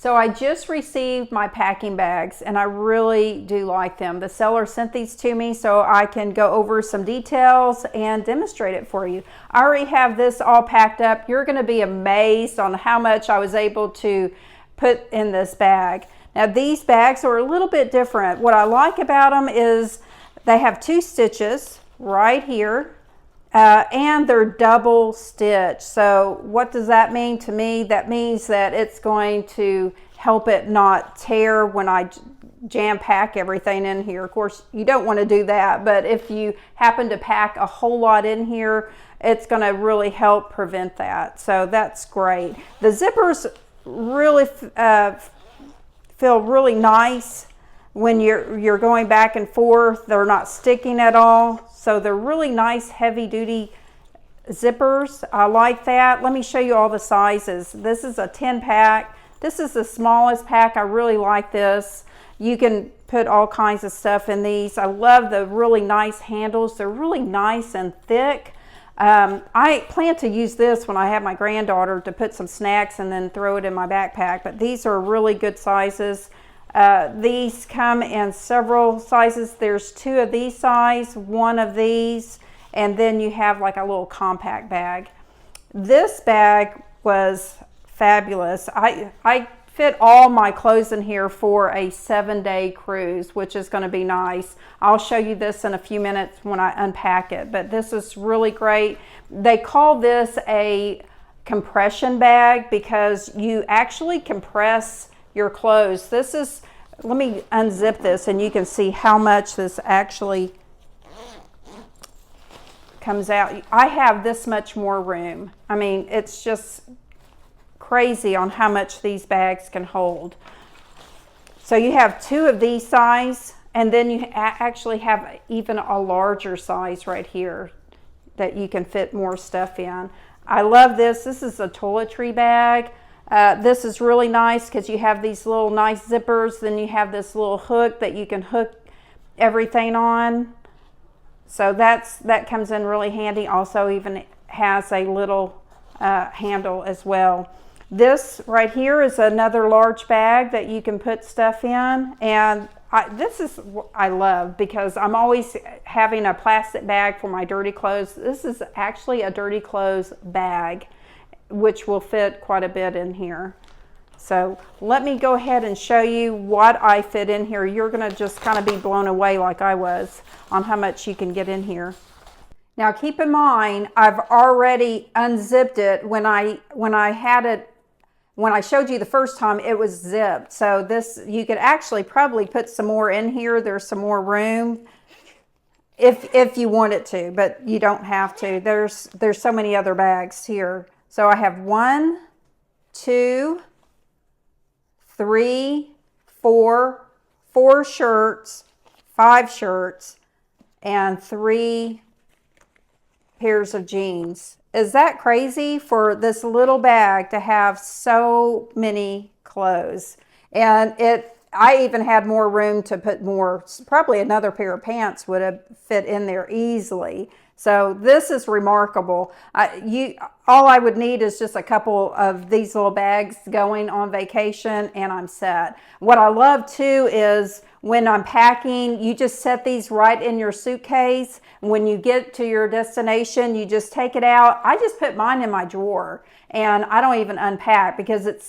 So I just received my packing bags and I really do like them. The seller sent these to me so I can go over some details and demonstrate it for you. I already have this all packed up. You're going to be amazed on how much I was able to put in this bag. Now these bags are a little bit different. What I like about them is they have 2 stitches right here. And they're double stitch. So what does that mean to me? That means that it's going to help it not tear when I jam pack everything in here. Of course, you don't want to do that, but if you happen to pack a whole lot in here, it's going to really help prevent that. So that's great. The zippers really feel really nice when you're going back and forth. They're not sticking at all. So they're really nice heavy duty zippers. I like that. Let me show you all the sizes. This is a 10 pack. This is the smallest pack. I really like this. You can put all kinds of stuff in these. I love the really nice handles. They're really nice and thick. I plan to use this when I have my granddaughter to put some snacks and then throw it in my backpack, but these are really good sizes. These come in several sizes. There's 2 of these size, 1 of these, and then you have like a little compact bag. This bag was fabulous. I fit all my clothes in here for a 7-day cruise, which is going to be nice. I'll show you this in a few minutes when I unpack it, but this is really great. They call this a compression bag because you actually compress your clothes. This is, let me unzip this and you can see how much this actually comes out. I have this much more room. I mean, it's just crazy on how much these bags can hold. So you have 2 of these size, and then you actually have even a larger size right here that you can fit more stuff in. I love this. This is a toiletry bag. This is really nice because you have these little nice zippers. Then you have this little hook that you can hook everything on. So that comes in really handy. Also even has a little handle as well. This right here is another large bag that you can put stuff in, and this is what I love because I'm always having a plastic bag for my dirty clothes. This is actually a dirty clothes bag, which will fit quite a bit in here. So let me go ahead and show you what I fit in here. You're going to just kind of be blown away like I was on how much you can get in here. Now keep in mind, I've already unzipped it. When I had it, when I showed you the first time, it was zipped. So this, you could actually probably put some more in here. There's some more room if you wanted to, but you don't have to. There's so many other bags here. So I have 1, 2, 3, 4 shirts, 5 shirts, and 3 pairs of jeans. Is that crazy for this little bag to have so many clothes? And I even had more room to put more, probably another pair of pants would have fit in there easily. So this is remarkable. All I would need is just a couple of these little bags going on vacation and I'm set. What I love too is when I'm packing, you just set these right in your suitcase. When you get to your destination, you just take it out. I just put mine in my drawer and I don't even unpack because it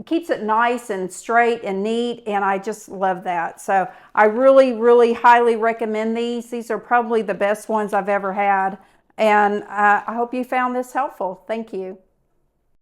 keeps it nice and straight and neat, and I just love that. So I really, really highly recommend these. These are probably the best ones I've ever had, and I hope you found this helpful. Thank you.